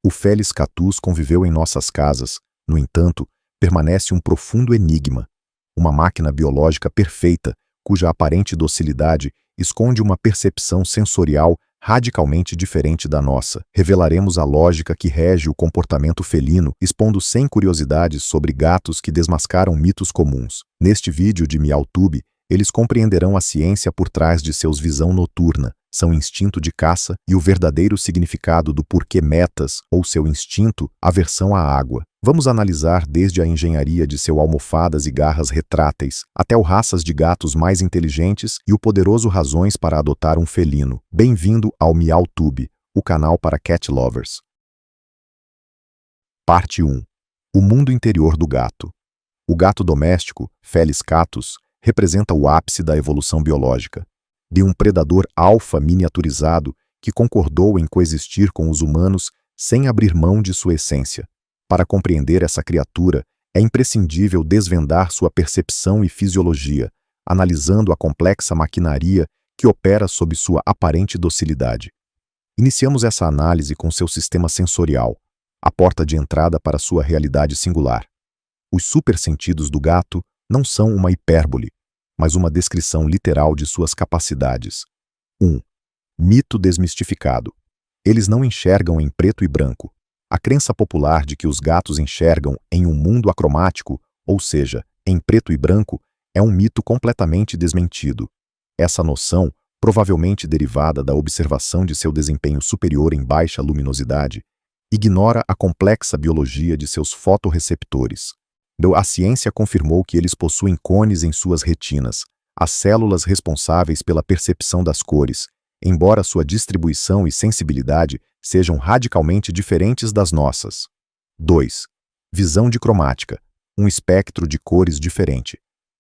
O Felis catus conviveu em nossas casas, no entanto, permanece um profundo enigma. Uma máquina biológica perfeita, cuja aparente docilidade esconde uma percepção sensorial radicalmente diferente da nossa. Revelaremos a lógica que rege o comportamento felino, expondo 100 curiosidades sobre gatos que desmascaram mitos comuns. Neste vídeo de MeowTube, eles compreenderão a ciência por trás de seus visão noturna, seu instinto de caça e o verdadeiro significado do porquê metas, ou seu instinto, aversão à água. Vamos analisar desde a engenharia de seu almofadas e garras retráteis, até o raças de gatos mais inteligentes e o poderoso razões para adotar um felino. Bem-vindo ao MeowTube, o canal para cat lovers. Parte 1. O mundo interior do gato. O gato doméstico, Felis catus, representa o ápice da evolução biológica. De um predador alfa miniaturizado que concordou em coexistir com os humanos sem abrir mão de sua essência. Para compreender essa criatura, é imprescindível desvendar sua percepção e fisiologia, analisando a complexa maquinaria que opera sob sua aparente docilidade. Iniciamos essa análise com seu sistema sensorial, a porta de entrada para sua realidade singular. Os supersentidos do gato não são uma hipérbole, mas uma descrição literal de suas capacidades. 1. Mito desmistificado. Eles não enxergam em preto e branco. A crença popular de que os gatos enxergam em um mundo acromático, ou seja, em preto e branco, é um mito completamente desmentido. Essa noção, provavelmente derivada da observação de seu desempenho superior em baixa luminosidade, ignora a complexa biologia de seus fotorreceptores. A ciência confirmou que eles possuem cones em suas retinas, as células responsáveis pela percepção das cores, embora sua distribuição e sensibilidade sejam radicalmente diferentes das nossas. 2. Visão dicromática, um espectro de cores diferente.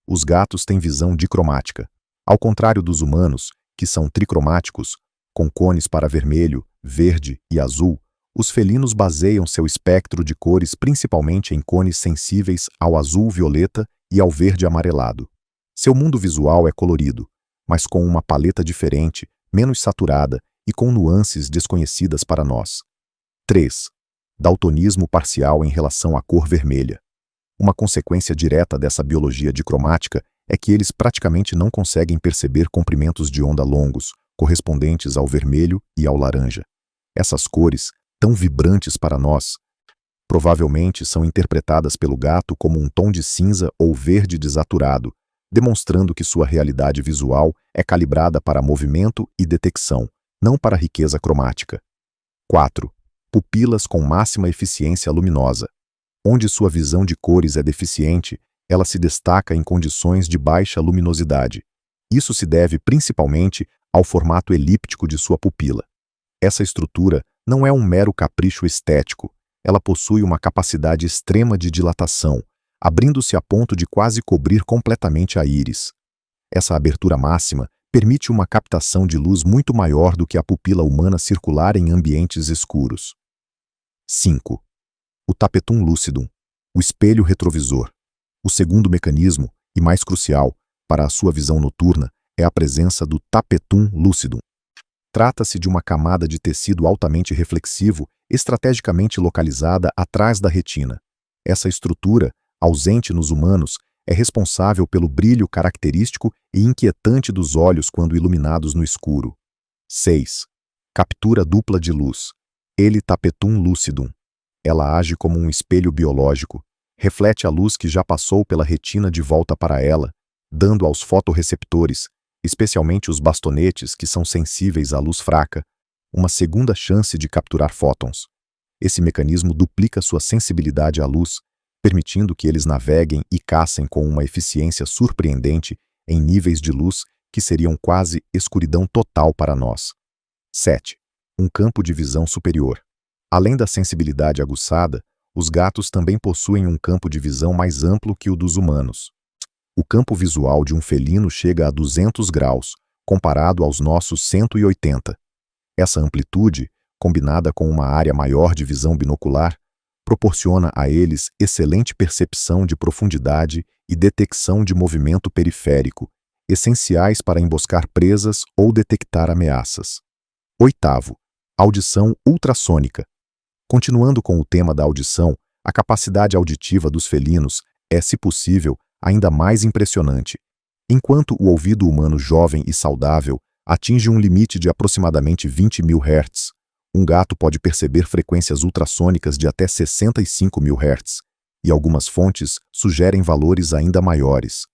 Os gatos têm visão dicromática. Ao contrário dos humanos, que são tricromáticos, com cones para vermelho, verde e azul, os felinos baseiam seu espectro de cores principalmente em cones sensíveis ao azul-violeta e ao verde amarelado. Seu mundo visual é colorido, mas com uma paleta diferente, menos saturada e com nuances desconhecidas para nós. 3. Daltonismo parcial em relação à cor vermelha. Uma consequência direta dessa biologia dicromática é que eles praticamente não conseguem perceber comprimentos de onda longos, correspondentes ao vermelho e ao laranja. Essas cores, tão vibrantes para nós, provavelmente são interpretadas pelo gato como um tom de cinza ou verde desaturado, demonstrando que sua realidade visual é calibrada para movimento e detecção, não para riqueza cromática. 4. Pupilas com máxima eficiência luminosa. Onde sua visão de cores é deficiente, ela se destaca em condições de baixa luminosidade. Isso se deve principalmente ao formato elíptico de sua pupila. Essa estrutura não é um mero capricho estético, ela possui uma capacidade extrema de dilatação, abrindo-se a ponto de quase cobrir completamente a íris. Essa abertura máxima permite uma captação de luz muito maior do que a pupila humana circular em ambientes escuros. 5. O tapetum lucidum, o espelho retrovisor. O segundo mecanismo, e mais crucial, para a sua visão noturna, é a presença do tapetum lucidum. Trata-se de uma camada de tecido altamente reflexivo, estrategicamente localizada atrás da retina. Essa estrutura, ausente nos humanos, é responsável pelo brilho característico e inquietante dos olhos quando iluminados no escuro. 6. Captura dupla de luz. Ele tapetum lucidum. Ela age como um espelho biológico, reflete a luz que já passou pela retina de volta para ela, dando aos fotorreceptores, especialmente os bastonetes que são sensíveis à luz fraca, uma segunda chance de capturar fótons. Esse mecanismo duplica sua sensibilidade à luz, permitindo que eles naveguem e caçem com uma eficiência surpreendente em níveis de luz que seriam quase escuridão total para nós. 7. Um campo de visão superior. Além da sensibilidade aguçada, os gatos também possuem um campo de visão mais amplo que o dos humanos. O campo visual de um felino chega a 200 graus, comparado aos nossos 180. Essa amplitude, combinada com uma área maior de visão binocular, proporciona a eles excelente percepção de profundidade e detecção de movimento periférico, essenciais para emboscar presas ou detectar ameaças. 8. Audição ultrassônica. Continuando com o tema da audição, a capacidade auditiva dos felinos é, se possível, ainda mais impressionante. Enquanto o ouvido humano jovem e saudável atinge um limite de aproximadamente 20.000 Hz, um gato pode perceber frequências ultrassônicas de até 65.000 Hz, e algumas fontes sugerem valores ainda maiores.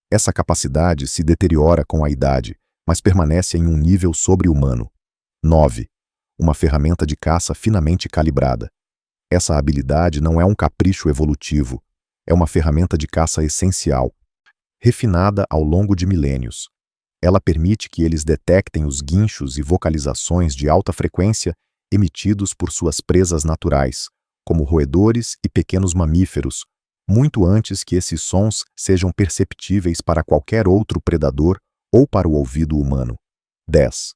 Essa capacidade se deteriora com a idade, mas permanece em um nível sobre-humano. 9. Uma ferramenta de caça finamente calibrada. Essa habilidade não é um capricho evolutivo, é uma ferramenta de caça essencial, refinada ao longo de milênios. Ela permite que eles detectem os guinchos e vocalizações de alta frequência emitidos por suas presas naturais, como roedores e pequenos mamíferos, muito antes que esses sons sejam perceptíveis para qualquer outro predador ou para o ouvido humano. 10.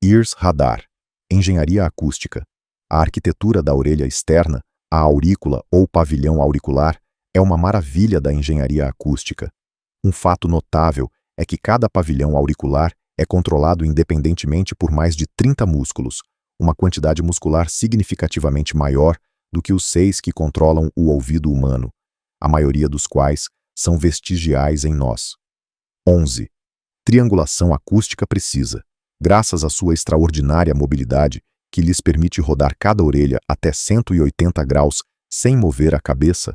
Ears Radar. Engenharia acústica. A arquitetura da orelha externa, a aurícula ou pavilhão auricular, é uma maravilha da engenharia acústica. Um fato notável é que cada pavilhão auricular é controlado independentemente por mais de 30 músculos, uma quantidade muscular significativamente maior do que os 6 que controlam o ouvido humano, a maioria dos quais são vestigiais em nós. 11. Triangulação acústica precisa. Graças à sua extraordinária mobilidade, que lhes permite rodar cada orelha até 180 graus sem mover a cabeça,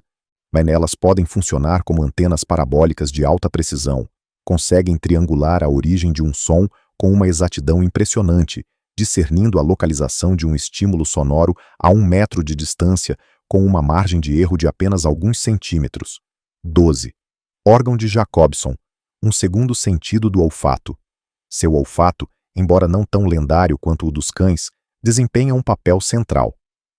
mas elas podem funcionar como antenas parabólicas de alta precisão, conseguem triangular a origem de um som com uma exatidão impressionante, discernindo a localização de um estímulo sonoro a 1 metro de distância com uma margem de erro de apenas alguns centímetros. 12. Órgão de Jacobson, um segundo sentido do olfato. Seu olfato, embora não tão lendário quanto o dos cães, desempenha um papel central.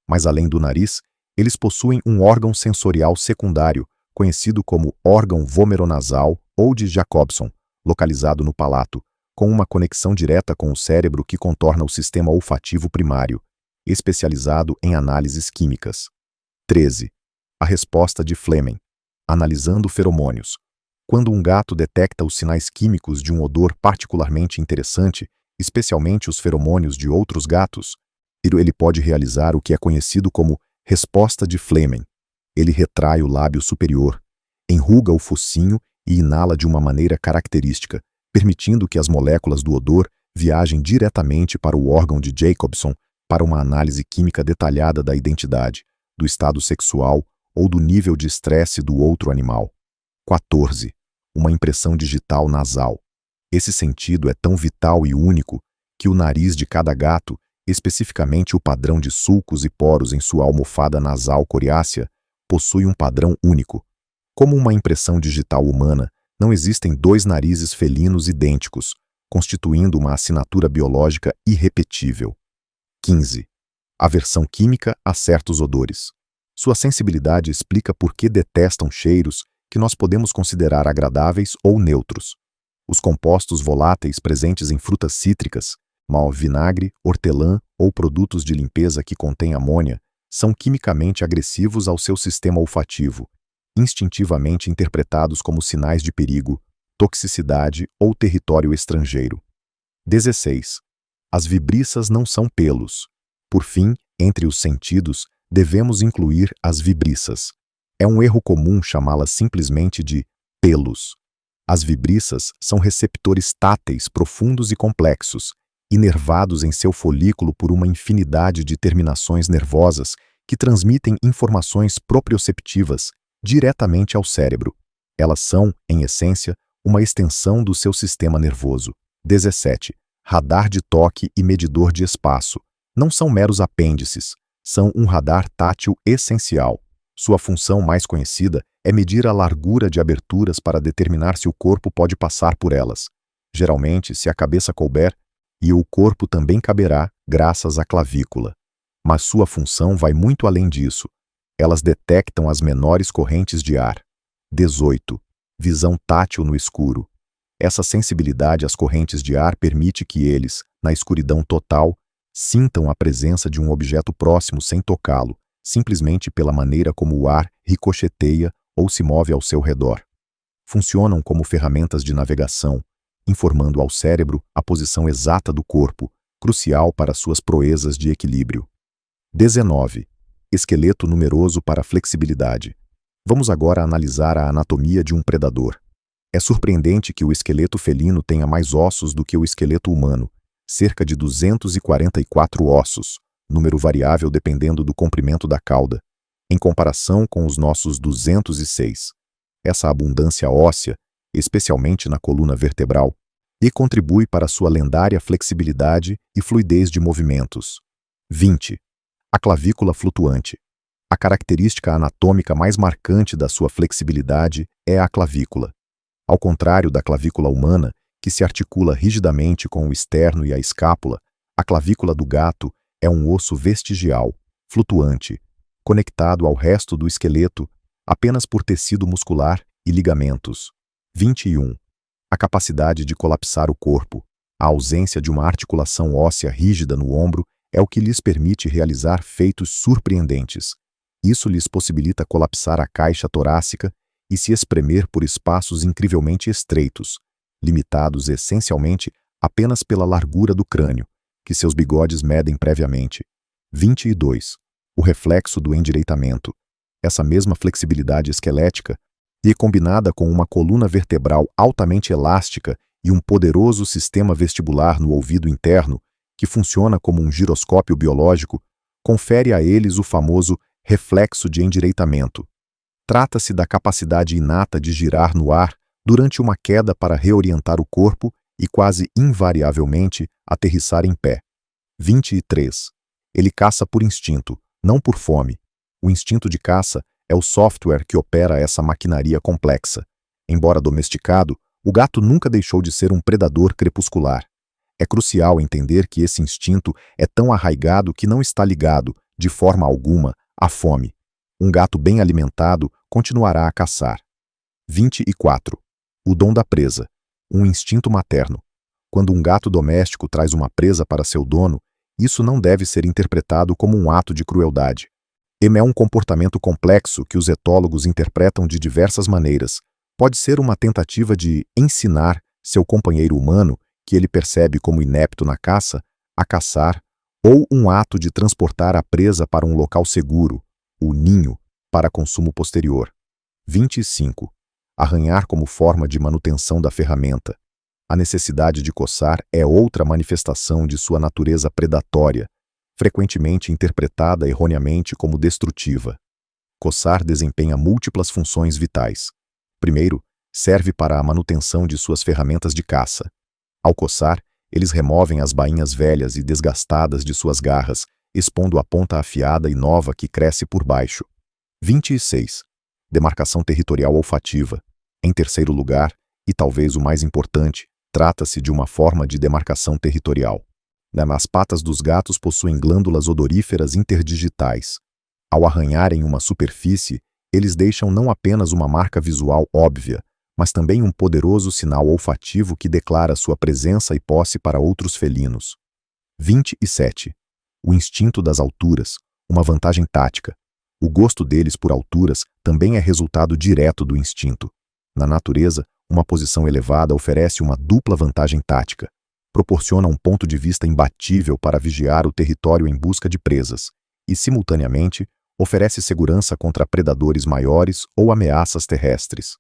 Mas além do nariz, eles possuem um órgão sensorial secundário, conhecido como órgão vomeronasal ou de Jacobson, localizado no palato, com uma conexão direta com o cérebro que contorna o sistema olfativo primário, especializado em análises químicas. 13. A resposta de Fleming. Analisando feromônios. Quando um gato detecta os sinais químicos de um odor particularmente interessante, especialmente os feromônios de outros gatos, ele pode realizar o que é conhecido como resposta de Fleming. Ele retrai o lábio superior, enruga o focinho e inala de uma maneira característica, permitindo que as moléculas do odor viajem diretamente para o órgão de Jacobson para uma análise química detalhada da identidade, do estado sexual ou do nível de estresse do outro animal. 14. Uma impressão digital nasal. Esse sentido é tão vital e único que o nariz de cada gato, especificamente o padrão de sulcos e poros em sua almofada nasal coriácea, possui um padrão único. Como uma impressão digital humana, não existem 2 narizes felinos idênticos, constituindo uma assinatura biológica irrepetível. 15. Aversão química a certos odores. Sua sensibilidade explica por que detestam cheiros que nós podemos considerar agradáveis ou neutros. Os compostos voláteis presentes em frutas cítricas, vinagre, hortelã ou produtos de limpeza que contêm amônia, são quimicamente agressivos ao seu sistema olfativo, instintivamente interpretados como sinais de perigo, toxicidade ou território estrangeiro. 16. As vibriças não são pelos. Por fim, entre os sentidos, devemos incluir as vibriças. É um erro comum chamá-las simplesmente de pelos. As vibriças são receptores táteis profundos e complexos, inervados em seu folículo por uma infinidade de terminações nervosas que transmitem informações proprioceptivas diretamente ao cérebro. Elas são, em essência, uma extensão do seu sistema nervoso. 17. Radar de toque e medidor de espaço. Não são meros apêndices, são um radar tátil essencial. Sua função mais conhecida é medir a largura de aberturas para determinar se o corpo pode passar por elas. Geralmente, se a cabeça couber, e o corpo também caberá, graças à clavícula. Mas sua função vai muito além disso. Elas detectam as menores correntes de ar. 18. Visão tátil no escuro. Essa sensibilidade às correntes de ar permite que eles, na escuridão total, sintam a presença de um objeto próximo sem tocá-lo, simplesmente pela maneira como o ar ricocheteia ou se move ao seu redor. Funcionam como ferramentas de navegação, informando ao cérebro a posição exata do corpo, crucial para suas proezas de equilíbrio. 19. Esqueleto numeroso para flexibilidade. Vamos agora analisar a anatomia de um predador. É surpreendente que o esqueleto felino tenha mais ossos do que o esqueleto humano, cerca de 244 ossos, número variável dependendo do comprimento da cauda, em comparação com os nossos 206. Essa abundância óssea, especialmente na coluna vertebral, e contribui para sua lendária flexibilidade e fluidez de movimentos. 20. A clavícula flutuante. A característica anatômica mais marcante da sua flexibilidade é a clavícula. Ao contrário da clavícula humana, que se articula rigidamente com o externo e a escápula, a clavícula do gato é um osso vestigial, flutuante, conectado ao resto do esqueleto apenas por tecido muscular e ligamentos. 21. A capacidade de colapsar o corpo. A ausência de uma articulação óssea rígida no ombro é o que lhes permite realizar feitos surpreendentes. Isso lhes possibilita colapsar a caixa torácica e se espremer por espaços incrivelmente estreitos, limitados essencialmente apenas pela largura do crânio, que seus bigodes medem previamente. 22. O reflexo do endireitamento. Essa mesma flexibilidade esquelética, e combinada com uma coluna vertebral altamente elástica e um poderoso sistema vestibular no ouvido interno, que funciona como um giroscópio biológico, confere a eles o famoso reflexo de endireitamento. Trata-se da capacidade inata de girar no ar durante uma queda para reorientar o corpo e quase invariavelmente aterrissar em pé. 23. Ele caça por instinto, não por fome. O instinto de caça é o software que opera essa maquinaria complexa. Embora domesticado, o gato nunca deixou de ser um predador crepuscular. É crucial entender que esse instinto é tão arraigado que não está ligado, de forma alguma, à fome. Um gato bem alimentado continuará a caçar. 24. O dom da presa. Um instinto materno. Quando um gato doméstico traz uma presa para seu dono, isso não deve ser interpretado como um ato de crueldade. É um comportamento complexo que os etólogos interpretam de diversas maneiras. Pode ser uma tentativa de ensinar seu companheiro humano, que ele percebe como inepto na caça, a caçar, ou um ato de transportar a presa para um local seguro, o ninho, para consumo posterior. 25. Arranhar como forma de manutenção da ferramenta. A necessidade de coçar é outra manifestação de sua natureza predatória, frequentemente interpretada erroneamente como destrutiva. Coçar desempenha múltiplas funções vitais. Primeiro, serve para a manutenção de suas ferramentas de caça. Ao coçar, eles removem as bainhas velhas e desgastadas de suas garras, expondo a ponta afiada e nova que cresce por baixo. 26. Demarcação territorial olfativa. Em terceiro lugar, e talvez o mais importante, trata-se de uma forma de demarcação territorial. As patas dos gatos possuem glândulas odoríferas interdigitais. Ao arranharem uma superfície, eles deixam não apenas uma marca visual óbvia, mas também um poderoso sinal olfativo que declara sua presença e posse para outros felinos. 27. O instinto das alturas, uma vantagem tática. O gosto deles por alturas também é resultado direto do instinto. Na natureza, uma posição elevada oferece uma dupla vantagem tática. Proporciona um ponto de vista imbatível para vigiar o território em busca de presas e, simultaneamente, oferece segurança contra predadores maiores ou ameaças terrestres.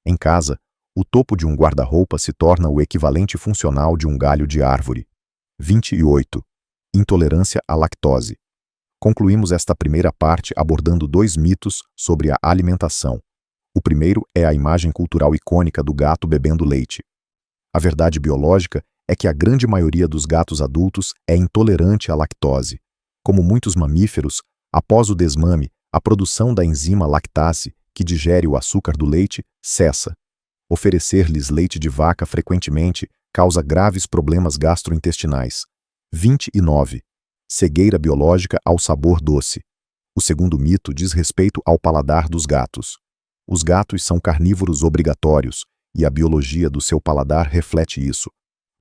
Em casa, o topo de um guarda-roupa se torna o equivalente funcional de um galho de árvore. 28. Intolerância à lactose. Concluímos esta primeira parte abordando 2 mitos sobre a alimentação. O primeiro é a imagem cultural icônica do gato bebendo leite. A verdade biológica é que a grande maioria dos gatos adultos é intolerante à lactose. Como muitos mamíferos, após o desmame, a produção da enzima lactase, que digere o açúcar do leite, cessa. Oferecer-lhes leite de vaca frequentemente causa graves problemas gastrointestinais. 29. Cegueira biológica ao sabor doce. O segundo mito diz respeito ao paladar dos gatos. Os gatos são carnívoros obrigatórios, e a biologia do seu paladar reflete isso.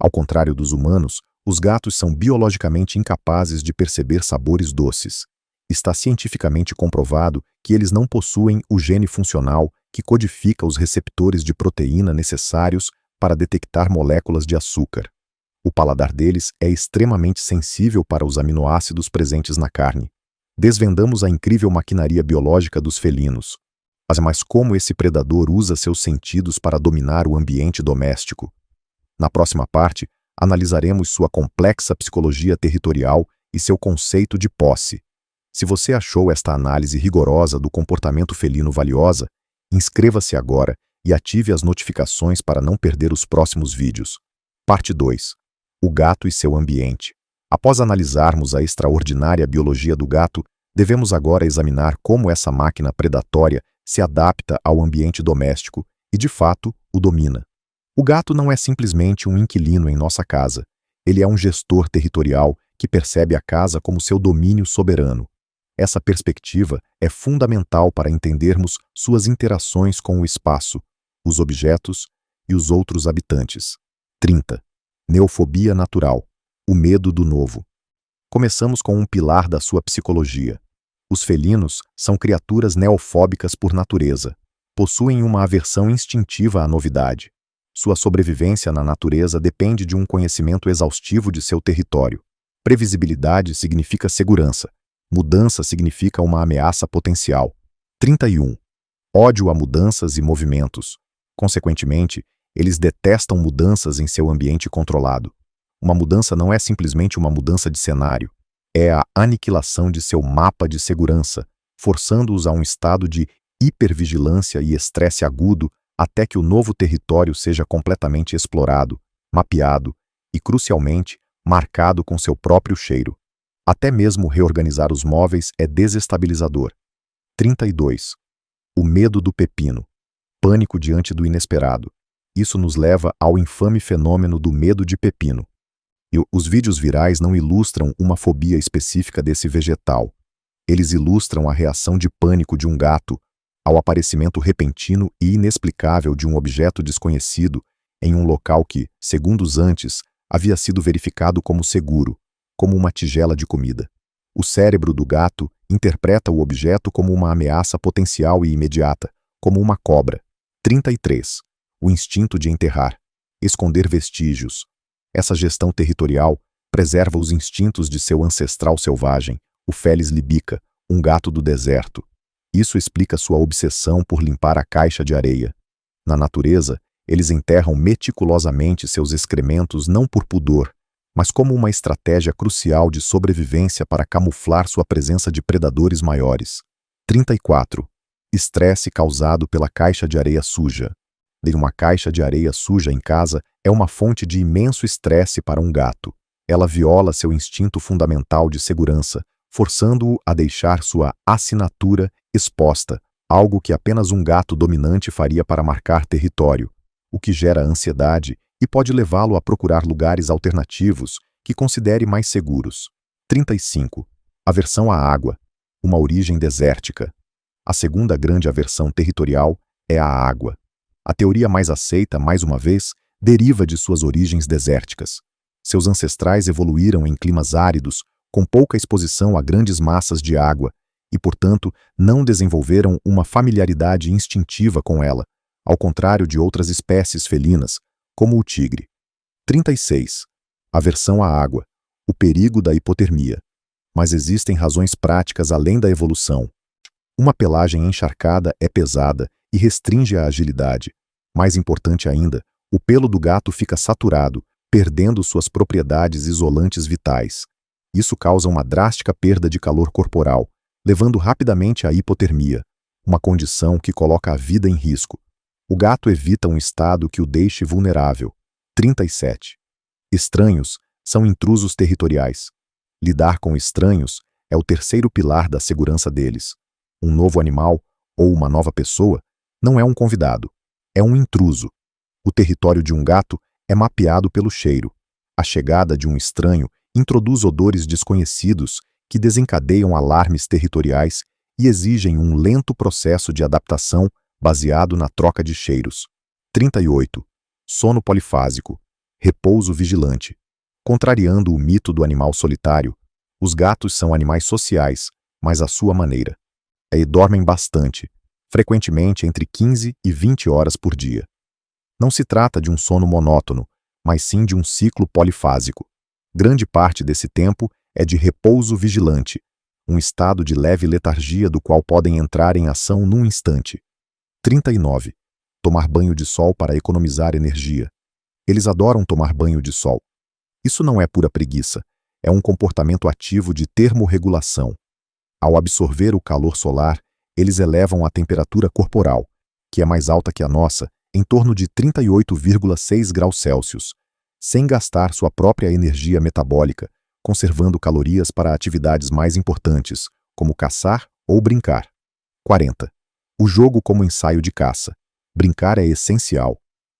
Ao contrário dos humanos, os gatos são biologicamente incapazes de perceber sabores doces. Está cientificamente comprovado que eles não possuem o gene funcional que codifica os receptores de proteína necessários para detectar moléculas de açúcar. O paladar deles é extremamente sensível para os aminoácidos presentes na carne. Desvendamos a incrível maquinaria biológica dos felinos. Mas como esse predador usa seus sentidos para dominar o ambiente doméstico? Na próxima parte, analisaremos sua complexa psicologia territorial e seu conceito de posse. Se você achou esta análise rigorosa do comportamento felino valiosa, inscreva-se agora e ative as notificações para não perder os próximos vídeos. Parte 2. O gato e seu ambiente. Após analisarmos a extraordinária biologia do gato, devemos agora examinar como essa máquina predatória se adapta ao ambiente doméstico e, de fato, o domina. O gato não é simplesmente um inquilino em nossa casa. Ele é um gestor territorial que percebe a casa como seu domínio soberano. Essa perspectiva é fundamental para entendermos suas interações com o espaço, os objetos e os outros habitantes. 30. Neofobia natural. O medo do novo. Começamos com um pilar da sua psicologia. Os felinos são criaturas neofóbicas por natureza. Possuem uma aversão instintiva à novidade. Sua sobrevivência na natureza depende de um conhecimento exaustivo de seu território. Previsibilidade significa segurança. Mudança significa uma ameaça potencial. 31. Ódio a mudanças e movimentos. Consequentemente, eles detestam mudanças em seu ambiente controlado. Uma mudança não é simplesmente uma mudança de cenário. É a aniquilação de seu mapa de segurança, forçando-os a um estado de hipervigilância e estresse agudo até que o novo território seja completamente explorado, mapeado e, crucialmente, marcado com seu próprio cheiro. Até mesmo reorganizar os móveis é desestabilizador. 32. O medo do pepino. Pânico diante do inesperado. Isso nos leva ao infame fenômeno do medo de pepino. E os vídeos virais não ilustram uma fobia específica desse vegetal. Eles ilustram a reação de pânico de um gato ao aparecimento repentino e inexplicável de um objeto desconhecido em um local que, segundos antes, havia sido verificado como seguro, como uma tigela de comida. O cérebro do gato interpreta o objeto como uma ameaça potencial e imediata, como uma cobra. 33. O instinto de enterrar. Esconder vestígios. Essa gestão territorial preserva os instintos de seu ancestral selvagem, o Felis libica, um gato do deserto. Isso explica sua obsessão por limpar a caixa de areia. Na natureza, eles enterram meticulosamente seus excrementos não por pudor, mas como uma estratégia crucial de sobrevivência para camuflar sua presença de predadores maiores. 34. Estresse causado pela caixa de areia suja. Ter uma caixa de areia suja em casa é uma fonte de imenso estresse para um gato. Ela viola seu instinto fundamental de segurança, forçando-o a deixar sua assinatura exposta, algo que apenas um gato dominante faria para marcar território, o que gera ansiedade e pode levá-lo a procurar lugares alternativos que considere mais seguros. 35. Aversão à água. Uma origem desértica. A segunda grande aversão territorial é a água. A teoria mais aceita, mais uma vez, deriva de suas origens desérticas. Seus ancestrais evoluíram em climas áridos, com pouca exposição a grandes massas de água, e, portanto, não desenvolveram uma familiaridade instintiva com ela, ao contrário de outras espécies felinas, como o tigre. 36. Aversão à água. O perigo da hipotermia. Mas existem razões práticas além da evolução. Uma pelagem encharcada é pesada e restringe a agilidade. Mais importante ainda, o pelo do gato fica saturado, perdendo suas propriedades isolantes vitais. Isso causa uma drástica perda de calor corporal, levando rapidamente à hipotermia, uma condição que coloca a vida em risco. O gato evita um estado que o deixe vulnerável. 37. Estranhos são intrusos territoriais. Lidar com estranhos é o terceiro pilar da segurança deles. Um novo animal, ou uma nova pessoa, não é um convidado, é um intruso. O território de um gato é mapeado pelo cheiro. A chegada de um estranho introduz odores desconhecidos que desencadeiam alarmes territoriais e exigem um lento processo de adaptação baseado na troca de cheiros. 38. Sono polifásico. Repouso vigilante. Contrariando o mito do animal solitário, os gatos são animais sociais, mas à sua maneira. E dormem bastante, frequentemente entre 15 e 20 horas por dia. Não se trata de um sono monótono, mas sim de um ciclo polifásico. Grande parte desse tempo é de repouso vigilante, um estado de leve letargia do qual podem entrar em ação num instante. 39. Tomar banho de sol para economizar energia. Eles adoram tomar banho de sol. Isso não é pura preguiça, é um comportamento ativo de termorregulação. Ao absorver o calor solar, eles elevam a temperatura corporal, que é mais alta que a nossa, em torno de 38,6 graus Celsius, sem gastar sua própria energia metabólica, conservando calorias para atividades mais importantes, como caçar ou brincar. 40. O jogo como ensaio de caça. Brincar é essencial.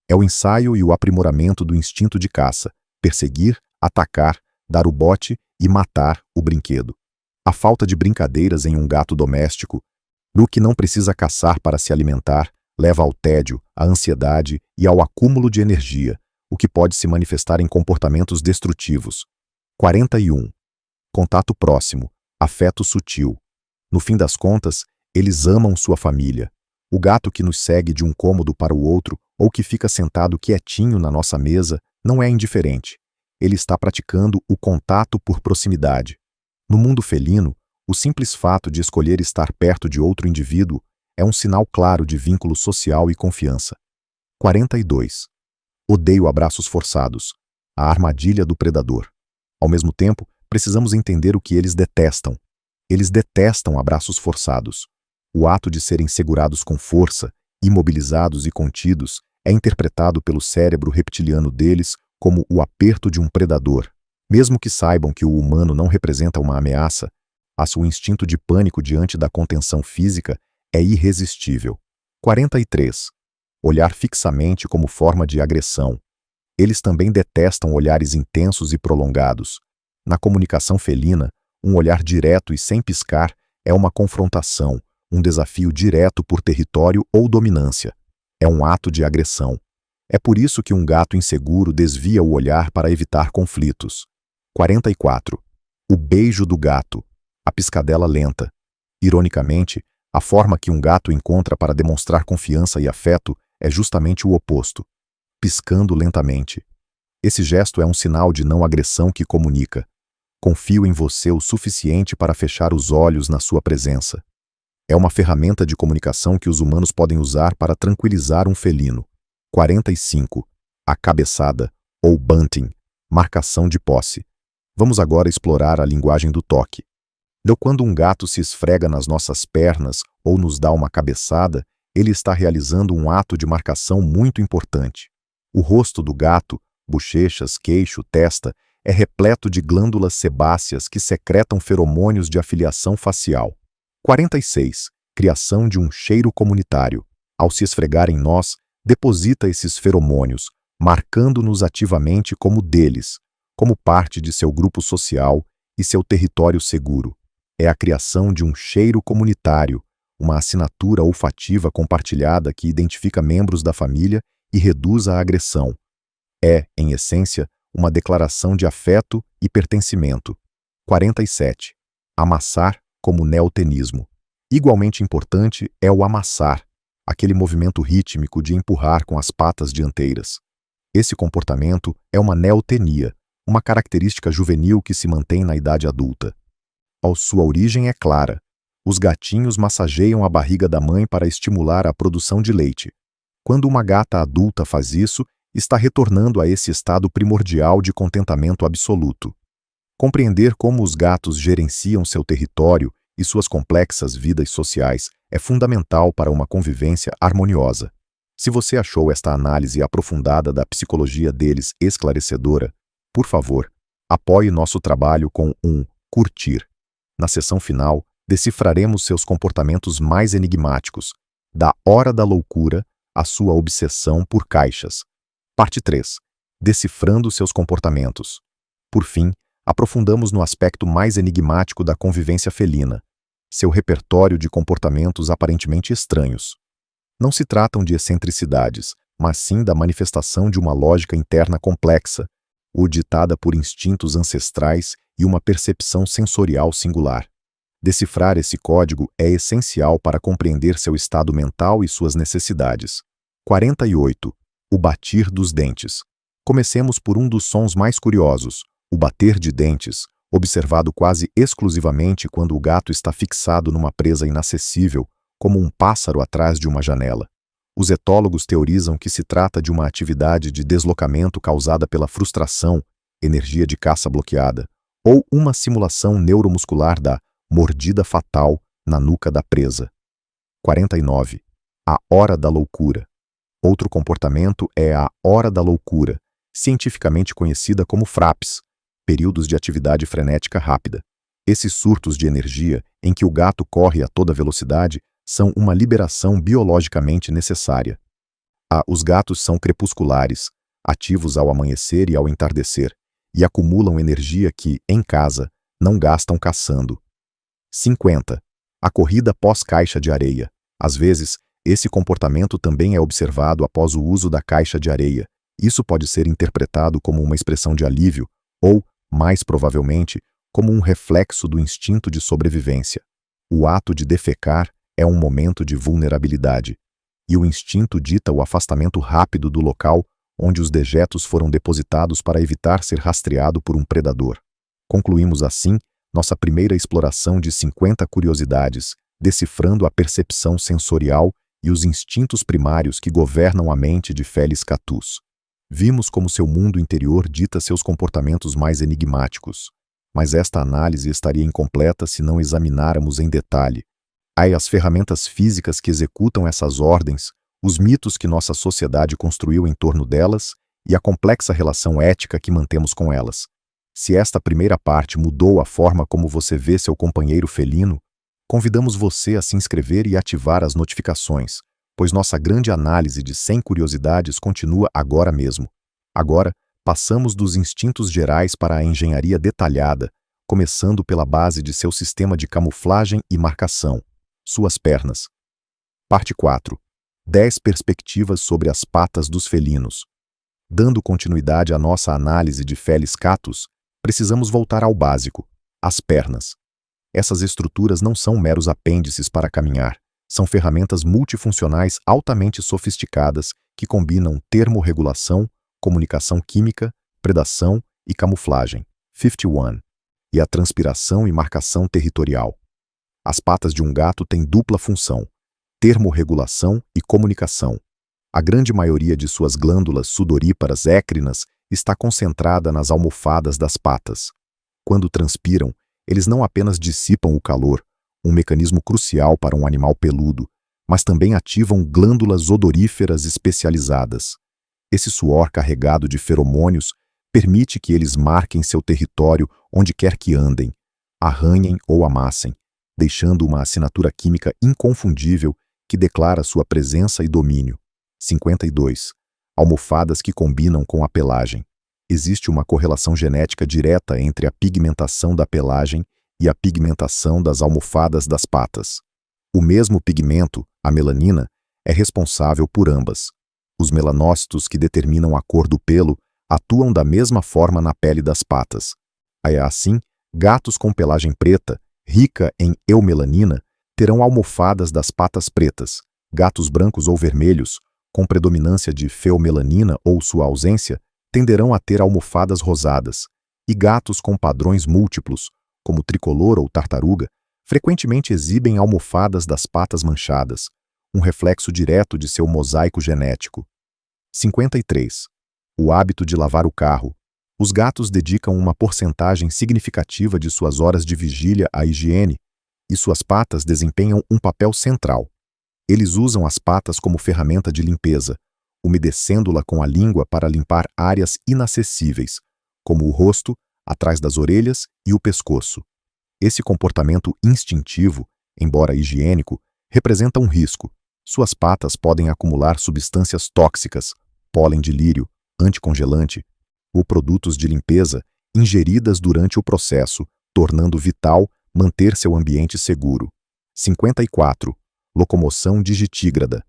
É o ensaio e o aprimoramento do instinto de caça, perseguir, atacar, dar o bote e matar o brinquedo. A falta de brincadeiras em um gato doméstico, no que não precisa caçar para se alimentar, leva ao tédio, à ansiedade e ao acúmulo de energia, o que pode se manifestar em comportamentos destrutivos. 41. Contato próximo, afeto sutil. No fim das contas, eles amam sua família. O gato que nos segue de um cômodo para o outro ou que fica sentado quietinho na nossa mesa não é indiferente. Ele está praticando o contato por proximidade. No mundo felino, o simples fato de escolher estar perto de outro indivíduo é um sinal claro de vínculo social e confiança. 42. Odeio abraços forçados. A armadilha do predador. Ao mesmo tempo, precisamos entender o que eles detestam. Eles detestam abraços forçados. O ato de serem segurados com força, imobilizados e contidos, é interpretado pelo cérebro reptiliano deles como o aperto de um predador. Mesmo que saibam que o humano não representa uma ameaça, o instinto de pânico diante da contenção física é irresistível. 43. Olhar fixamente como forma de agressão. Eles também detestam olhares intensos e prolongados. Na comunicação felina, um olhar direto e sem piscar é uma confrontação, um desafio direto por território ou dominância. É um ato de agressão. É por isso que um gato inseguro desvia o olhar para evitar conflitos. 44. O beijo do gato. A piscadela lenta. Ironicamente, a forma que um gato encontra para demonstrar confiança e afeto é justamente o oposto. Piscando lentamente. Esse gesto é um sinal de não agressão que comunica: confio em você o suficiente para fechar os olhos na sua presença. É uma ferramenta de comunicação que os humanos podem usar para tranquilizar um felino. 45. A cabeçada, ou bunting, marcação de posse. Vamos agora explorar a linguagem do toque. Quando um gato se esfrega nas nossas pernas ou nos dá uma cabeçada, ele está realizando um ato de marcação muito importante. O rosto do gato, bochechas, queixo, testa, é repleto de glândulas sebáceas que secretam feromônios de afiliação facial. 46. Criação de um cheiro comunitário. Ao se esfregar em nós, deposita esses feromônios, marcando-nos ativamente como deles, como parte de seu grupo social e seu território seguro. É a criação de um cheiro comunitário, uma assinatura olfativa compartilhada que identifica membros da família e reduz a agressão. É, em essência, uma declaração de afeto e pertencimento. 47. Amassar como neotenismo. Igualmente importante é o amassar, aquele movimento rítmico de empurrar com as patas dianteiras. Esse comportamento é uma neotenia, uma característica juvenil que se mantém na idade adulta. Sua origem é clara. Os gatinhos massageiam a barriga da mãe para estimular a produção de leite. Quando uma gata adulta faz isso, está retornando a esse estado primordial de contentamento absoluto. Compreender como os gatos gerenciam seu território e suas complexas vidas sociais é fundamental para uma convivência harmoniosa. Se você achou esta análise aprofundada da psicologia deles esclarecedora, por favor, apoie nosso trabalho com um curtir. Na sessão final, decifraremos seus comportamentos mais enigmáticos, da hora da loucura à sua obsessão por caixas. Parte 3. Decifrando seus comportamentos. Por fim, aprofundamos no aspecto mais enigmático da convivência felina, seu repertório de comportamentos aparentemente estranhos. Não se tratam de excentricidades, mas sim da manifestação de uma lógica interna complexa, ditada por instintos ancestrais e uma percepção sensorial singular. Decifrar esse código é essencial para compreender seu estado mental e suas necessidades. 48. O batir dos dentes. Comecemos por um dos sons mais curiosos, o bater de dentes, observado quase exclusivamente quando o gato está fixado numa presa inacessível, como um pássaro atrás de uma janela. Os etólogos teorizam que se trata de uma atividade de deslocamento causada pela frustração, energia de caça bloqueada, ou uma simulação neuromuscular da mordida fatal na nuca da presa. 49. A hora da loucura. Outro comportamento é a hora da loucura, cientificamente conhecida como FRAPS, períodos de atividade frenética rápida. Esses surtos de energia, em que o gato corre a toda velocidade, são uma liberação biologicamente necessária. Os gatos são crepusculares, ativos ao amanhecer e ao entardecer, e acumulam energia que, em casa, não gastam caçando. 50. A corrida pós-caixa de areia. Às vezes, esse comportamento também é observado após o uso da caixa de areia. Isso pode ser interpretado como uma expressão de alívio ou, mais provavelmente, como um reflexo do instinto de sobrevivência. O ato de defecar é um momento de vulnerabilidade, e o instinto dita o afastamento rápido do local onde os dejetos foram depositados para evitar ser rastreado por um predador. Concluímos assim nossa primeira exploração de 50 curiosidades, decifrando a percepção sensorial e os instintos primários que governam a mente de Felis Catus. Vimos como seu mundo interior dita seus comportamentos mais enigmáticos, mas esta análise estaria incompleta se não examináramos em detalhe as ferramentas físicas que executam essas ordens, os mitos que nossa sociedade construiu em torno delas e a complexa relação ética que mantemos com elas. Se esta primeira parte mudou a forma como você vê seu companheiro felino, convidamos você a se inscrever e ativar as notificações, pois nossa grande análise de 100 curiosidades continua agora mesmo. Agora, passamos dos instintos gerais para a engenharia detalhada, começando pela base de seu sistema de camuflagem e marcação, suas pernas. Parte 4. 10 perspectivas sobre as patas dos felinos. Dando continuidade à nossa análise de Felis Catus, precisamos voltar ao básico, as pernas. Essas estruturas não são meros apêndices para caminhar, são ferramentas multifuncionais altamente sofisticadas que combinam termorregulação, comunicação química, predação e camuflagem, 51, e a transpiração e marcação territorial. As patas de um gato têm dupla função, termorregulação e comunicação. A grande maioria de suas glândulas sudoríparas écrinas está concentrada nas almofadas das patas. Quando transpiram, eles não apenas dissipam o calor, um mecanismo crucial para um animal peludo, mas também ativam glândulas odoríferas especializadas. Esse suor carregado de feromônios permite que eles marquem seu território onde quer que andem, arranhem ou amassem, deixando uma assinatura química inconfundível que declara sua presença e domínio. 52. Almofadas que combinam com a pelagem. Existe uma correlação genética direta entre a pigmentação da pelagem e a pigmentação das almofadas das patas. O mesmo pigmento, a melanina, é responsável por ambas. Os melanócitos que determinam a cor do pelo atuam da mesma forma na pele das patas. Assim, gatos com pelagem preta, rica em eumelanina, terão almofadas das patas pretas. Gatos brancos ou vermelhos, com predominância de feomelanina ou sua ausência, tenderão a ter almofadas rosadas. E gatos com padrões múltiplos, como tricolor ou tartaruga, frequentemente exibem almofadas das patas manchadas, um reflexo direto de seu mosaico genético. 53. O hábito de lavar o carro. Os gatos dedicam uma porcentagem significativa de suas horas de vigília à higiene, e suas patas desempenham um papel central. Eles usam as patas como ferramenta de limpeza, umedecendo-la com a língua para limpar áreas inacessíveis, como o rosto, atrás das orelhas e o pescoço. Esse comportamento instintivo, embora higiênico, representa um risco. Suas patas podem acumular substâncias tóxicas, pólen de lírio, anticongelante, ou produtos de limpeza ingeridas durante o processo, tornando vital manter seu ambiente seguro. 54. Locomoção digitígrada.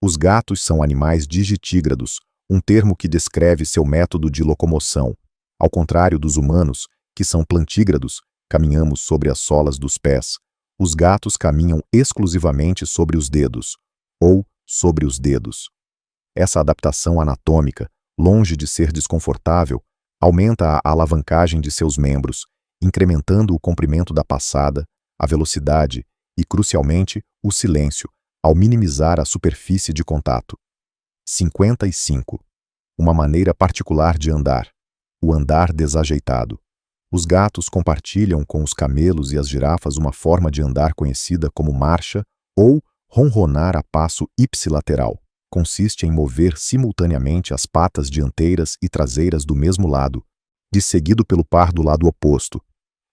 Os gatos são animais digitígrados, um termo que descreve seu método de locomoção. Ao contrário dos humanos, que são plantígrados, caminhamos sobre as solas dos pés. Os gatos caminham exclusivamente sobre os dedos, ou sobre os dedos. Essa adaptação anatômica, longe de ser desconfortável, aumenta a alavancagem de seus membros incrementando o comprimento da passada, a velocidade e, crucialmente, o silêncio, ao minimizar a superfície de contato. 55. Uma maneira particular de andar. O andar desajeitado. Os gatos compartilham com os camelos e as girafas uma forma de andar conhecida como marcha ou ronronar a passo ipsilateral. Consiste em mover simultaneamente as patas dianteiras e traseiras do mesmo lado, de seguido pelo par do lado oposto.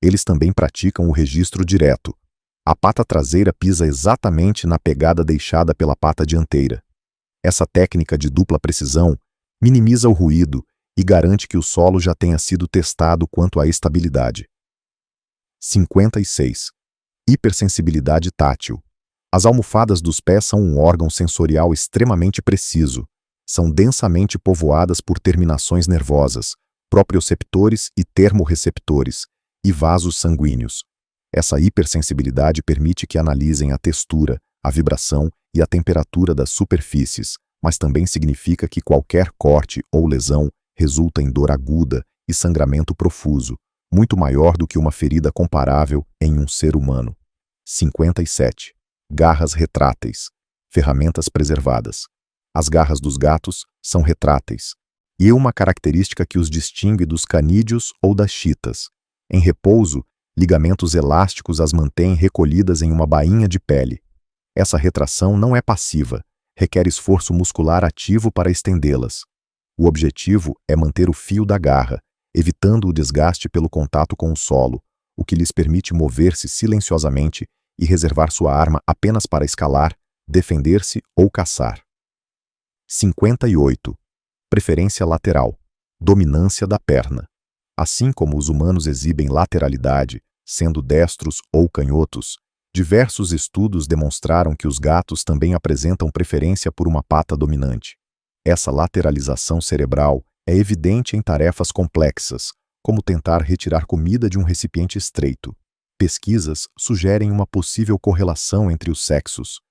Eles também praticam o registro direto. A pata traseira pisa exatamente na pegada deixada pela pata dianteira. Essa técnica de dupla precisão minimiza o ruído e garante que o solo já tenha sido testado quanto à estabilidade. 56. Hipersensibilidade tátil. As almofadas dos pés são um órgão sensorial extremamente preciso. São densamente povoadas por terminações nervosas, proprioceptores e termorreceptores, e vasos sanguíneos. Essa hipersensibilidade permite que analisem a textura, a vibração e a temperatura das superfícies, mas também significa que qualquer corte ou lesão resulta em dor aguda e sangramento profuso, muito maior do que uma ferida comparável em um ser humano. 57. Garras retráteis. Ferramentas preservadas. As garras dos gatos são retráteis, e é uma característica que os distingue dos canídeos ou das chitas. Em repouso, ligamentos elásticos as mantêm recolhidas em uma bainha de pele. Essa retração não é passiva, requer esforço muscular ativo para estendê-las. O objetivo é manter o fio da garra, evitando o desgaste pelo contato com o solo, o que lhes permite mover-se silenciosamente e reservar sua arma apenas para escalar, defender-se ou caçar. 58. Preferência lateral. Dominância da perna. Assim como os humanos exibem lateralidade, sendo destros ou canhotos, diversos estudos demonstraram que os gatos também apresentam preferência por uma pata dominante. Essa lateralização cerebral é evidente em tarefas complexas, como tentar retirar comida de um recipiente estreito. Pesquisas sugerem uma possível correlação entre os sexos,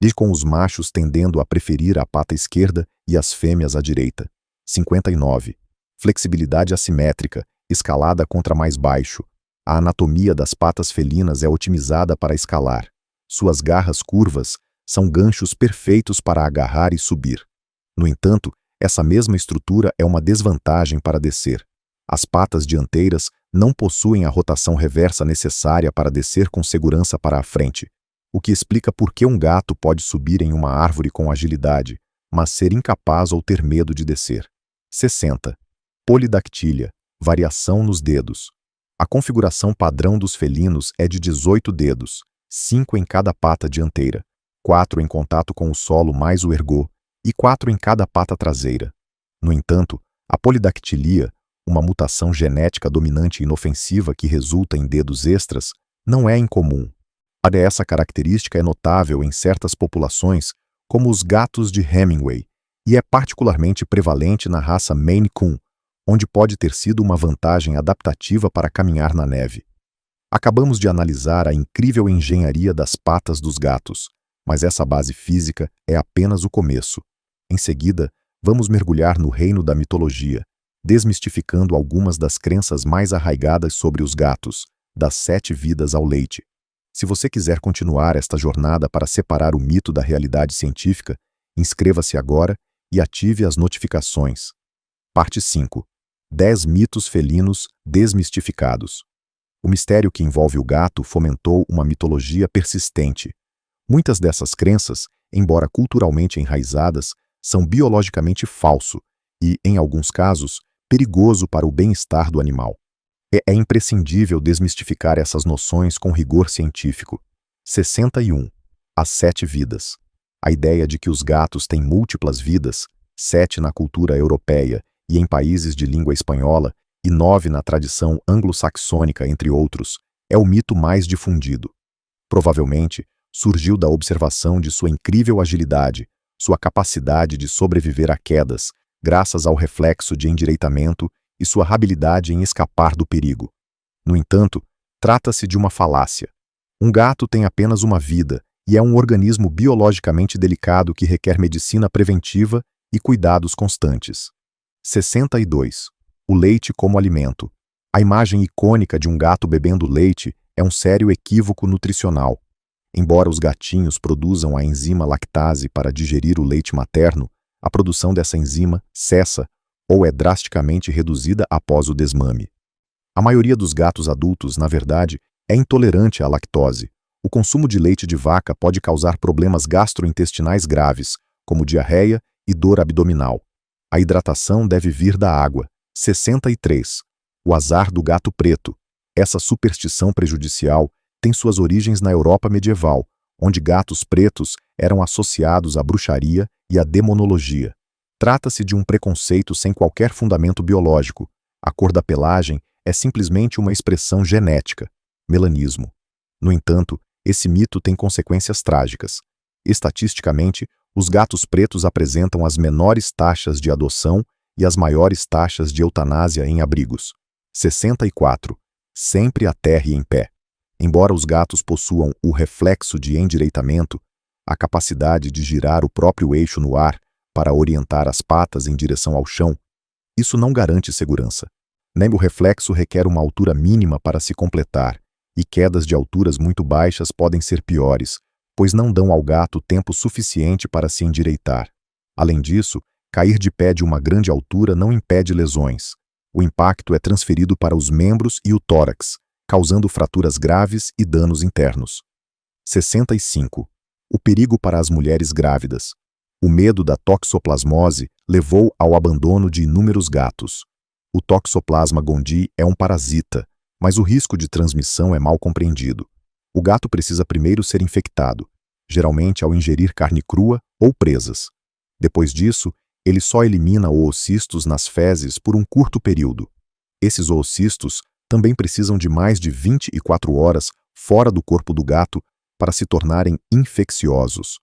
e com os machos tendendo a preferir a pata esquerda e as fêmeas a direita. 59. Flexibilidade assimétrica, escalada contra mais baixo. A anatomia das patas felinas é otimizada para escalar. Suas garras curvas são ganchos perfeitos para agarrar e subir. No entanto, essa mesma estrutura é uma desvantagem para descer. As patas dianteiras não possuem a rotação reversa necessária para descer com segurança para a frente, o que explica por que um gato pode subir em uma árvore com agilidade, mas ser incapaz ou ter medo de descer. 60. Polidactília, variação nos dedos. A configuração padrão dos felinos é de 18 dedos, 5 em cada pata dianteira, 4 em contato com o solo mais o ergô, e 4 em cada pata traseira. No entanto, a polidactilia, uma mutação genética dominante e inofensiva que resulta em dedos extras, não é incomum. Essa característica é notável em certas populações, como os gatos de Hemingway, e é particularmente prevalente na raça Maine Coon, onde pode ter sido uma vantagem adaptativa para caminhar na neve. Acabamos de analisar a incrível engenharia das patas dos gatos, mas essa base física é apenas o começo. Em seguida, vamos mergulhar no reino da mitologia, desmistificando algumas das crenças mais arraigadas sobre os gatos, das 7 vidas ao leite. Se você quiser continuar esta jornada para separar o mito da realidade científica, inscreva-se agora e ative as notificações. Parte 5. 10 mitos felinos desmistificados. O mistério que envolve o gato fomentou uma mitologia persistente. Muitas dessas crenças, embora culturalmente enraizadas, são biologicamente falso e, em alguns casos, perigoso para o bem-estar do animal. É imprescindível desmistificar essas noções com rigor científico. 61. As 7 vidas. A ideia de que os gatos têm múltiplas vidas, 7 na cultura europeia e em países de língua espanhola, e 9 na tradição anglo-saxônica, entre outros, é o mito mais difundido. Provavelmente, surgiu da observação de sua incrível agilidade, sua capacidade de sobreviver a quedas, graças ao reflexo de endireitamento e sua habilidade em escapar do perigo. No entanto, trata-se de uma falácia. Um gato tem apenas uma vida e é um organismo biologicamente delicado que requer medicina preventiva e cuidados constantes. 62. O leite como alimento. A imagem icônica de um gato bebendo leite é um sério equívoco nutricional. Embora os gatinhos produzam a enzima lactase para digerir o leite materno, a produção dessa enzima cessa ou é drasticamente reduzida após o desmame. A maioria dos gatos adultos, na verdade, é intolerante à lactose. O consumo de leite de vaca pode causar problemas gastrointestinais graves, como diarreia e dor abdominal. A hidratação deve vir da água. 63. O azar do gato preto. Essa superstição prejudicial tem suas origens na Europa medieval, onde gatos pretos eram associados à bruxaria e à demonologia. Trata-se de um preconceito sem qualquer fundamento biológico. A cor da pelagem é simplesmente uma expressão genética, melanismo. No entanto, esse mito tem consequências trágicas. Estatisticamente, os gatos pretos apresentam as menores taxas de adoção e as maiores taxas de eutanásia em abrigos. 64. Sempre aterre em pé. Embora os gatos possuam o reflexo de endireitamento, a capacidade de girar o próprio eixo no ar para orientar as patas em direção ao chão, isso não garante segurança. Nem o reflexo requer uma altura mínima para se completar, e quedas de alturas muito baixas podem ser piores, pois não dão ao gato tempo suficiente para se endireitar. Além disso, cair de pé de uma grande altura não impede lesões. O impacto é transferido para os membros e o tórax, causando fraturas graves e danos internos. 65. O perigo para as mulheres grávidas. O medo da toxoplasmose levou ao abandono de inúmeros gatos. O Toxoplasma gondii é um parasita, mas o risco de transmissão é mal compreendido. O gato precisa primeiro ser infectado, geralmente ao ingerir carne crua ou presas. Depois disso, ele só elimina oocistos nas fezes por um curto período. Esses oocistos também precisam de mais de 24 horas fora do corpo do gato para se tornarem infecciosos.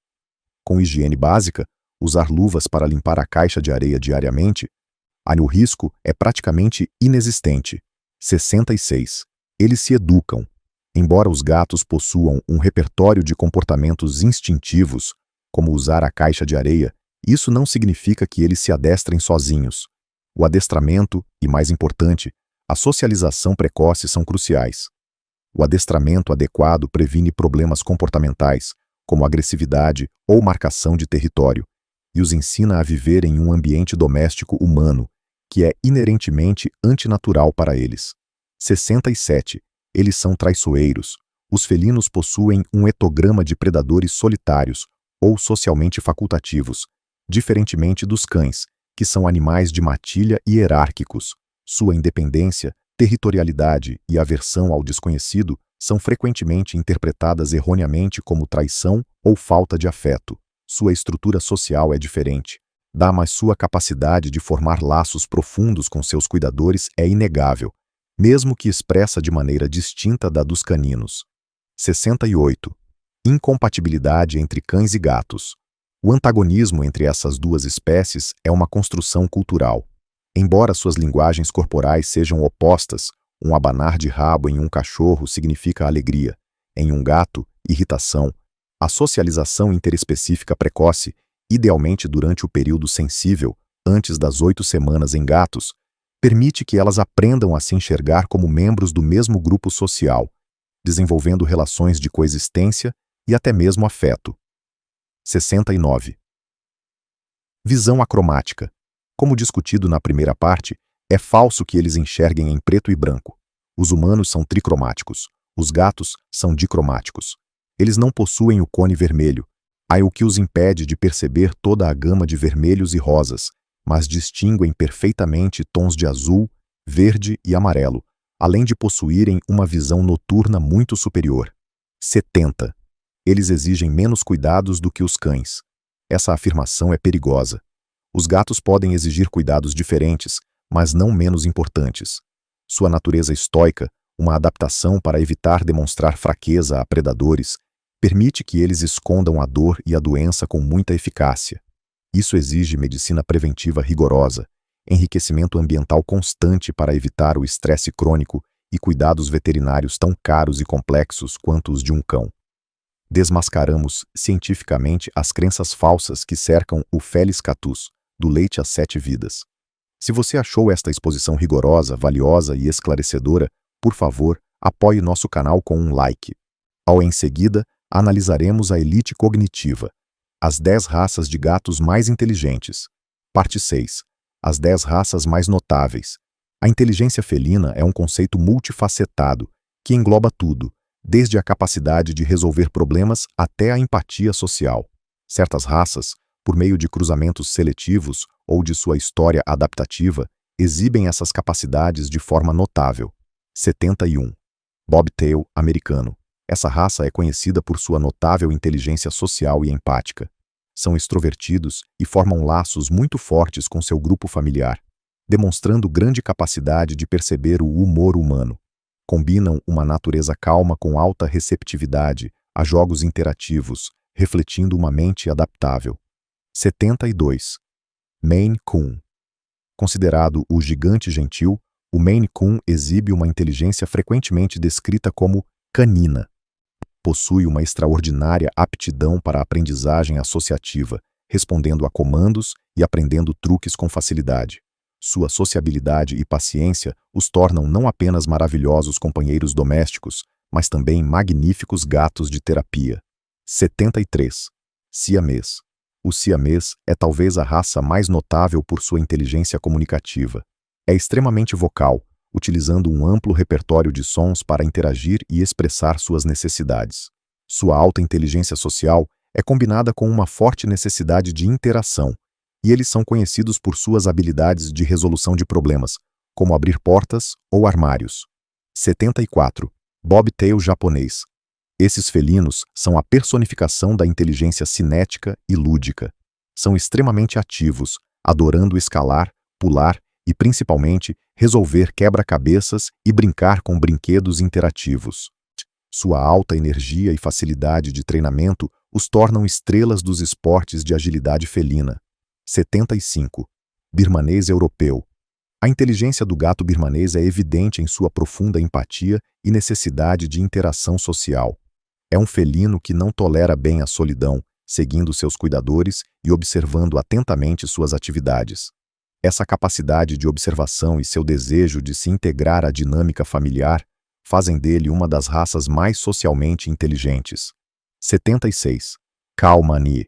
Com higiene básica, usar luvas para limpar a caixa de areia diariamente, o risco é praticamente inexistente. 66. Eles se educam. Embora os gatos possuam um repertório de comportamentos instintivos, como usar a caixa de areia, isso não significa que eles se adestrem sozinhos. O adestramento e, mais importante, a socialização precoce são cruciais. O adestramento adequado previne problemas comportamentais, como agressividade ou marcação de território, e os ensina a viver em um ambiente doméstico humano, que é inerentemente antinatural para eles. 67. Eles são traiçoeiros. Os felinos possuem um etograma de predadores solitários ou socialmente facultativos, diferentemente dos cães, que são animais de matilha e hierárquicos. Sua independência, territorialidade e aversão ao desconhecido são frequentemente interpretadas erroneamente como traição ou falta de afeto. Sua estrutura social é diferente, mas sua capacidade de formar laços profundos com seus cuidadores é inegável, mesmo que expressa de maneira distinta da dos caninos. 68. Incompatibilidade entre cães e gatos. O antagonismo entre essas duas espécies é uma construção cultural. Embora suas linguagens corporais sejam opostas, um abanar de rabo em um cachorro significa alegria, em um gato, irritação. A socialização interespecífica precoce, idealmente durante o período sensível, antes das 8 semanas em gatos, permite que elas aprendam a se enxergar como membros do mesmo grupo social, desenvolvendo relações de coexistência e até mesmo afeto. 69. Visão acromática. Como discutido na primeira parte, é falso que eles enxerguem em preto e branco. Os humanos são tricromáticos, os gatos são dicromáticos. Eles não possuem o cone vermelho, o que os impede de perceber toda a gama de vermelhos e rosas, mas distinguem perfeitamente tons de azul, verde e amarelo, além de possuírem uma visão noturna muito superior. 70. Eles exigem menos cuidados do que os cães. Essa afirmação é perigosa. Os gatos podem exigir cuidados diferentes, mas não menos importantes. Sua natureza estoica, uma adaptação para evitar demonstrar fraqueza a predadores, permite que eles escondam a dor e a doença com muita eficácia. Isso exige medicina preventiva rigorosa, enriquecimento ambiental constante para evitar o estresse crônico e cuidados veterinários tão caros e complexos quanto os de um cão. Desmascaramos cientificamente as crenças falsas que cercam o Felis catus, do leite às 7 vidas. Se você achou esta exposição rigorosa, valiosa e esclarecedora, por favor, apoie nosso canal com um like. Em seguida, analisaremos a elite cognitiva, as 10 raças de gatos mais inteligentes. Parte 6. As 10 raças mais notáveis. A inteligência felina é um conceito multifacetado, que engloba tudo, desde a capacidade de resolver problemas até a empatia social. Certas raças, por meio de cruzamentos seletivos ou de sua história adaptativa, exibem essas capacidades de forma notável. 71. Bobtail americano. Essa raça é conhecida por sua notável inteligência social e empática. São extrovertidos e formam laços muito fortes com seu grupo familiar, demonstrando grande capacidade de perceber o humor humano. Combinam uma natureza calma com alta receptividade a jogos interativos, refletindo uma mente adaptável. 72. Maine Coon. Considerado o gigante gentil, o Maine Coon exibe uma inteligência frequentemente descrita como canina. Possui uma extraordinária aptidão para a aprendizagem associativa, respondendo a comandos e aprendendo truques com facilidade. Sua sociabilidade e paciência os tornam não apenas maravilhosos companheiros domésticos, mas também magníficos gatos de terapia. 73. Siamês. O siamês é talvez a raça mais notável por sua inteligência comunicativa. É extremamente vocal, utilizando um amplo repertório de sons para interagir e expressar suas necessidades. Sua alta inteligência social é combinada com uma forte necessidade de interação, e eles são conhecidos por suas habilidades de resolução de problemas, como abrir portas ou armários. 74. Bobtail japonês. Esses felinos são a personificação da inteligência cinética e lúdica. São extremamente ativos, adorando escalar, pular e, principalmente, resolver quebra-cabeças e brincar com brinquedos interativos. Sua alta energia e facilidade de treinamento os tornam estrelas dos esportes de agilidade felina. 75. Birmanês europeu. A inteligência do gato birmanês é evidente em sua profunda empatia e necessidade de interação social. É um felino que não tolera bem a solidão, seguindo seus cuidadores e observando atentamente suas atividades. Essa capacidade de observação e seu desejo de se integrar à dinâmica familiar fazem dele uma das raças mais socialmente inteligentes. 76. Khao Mani.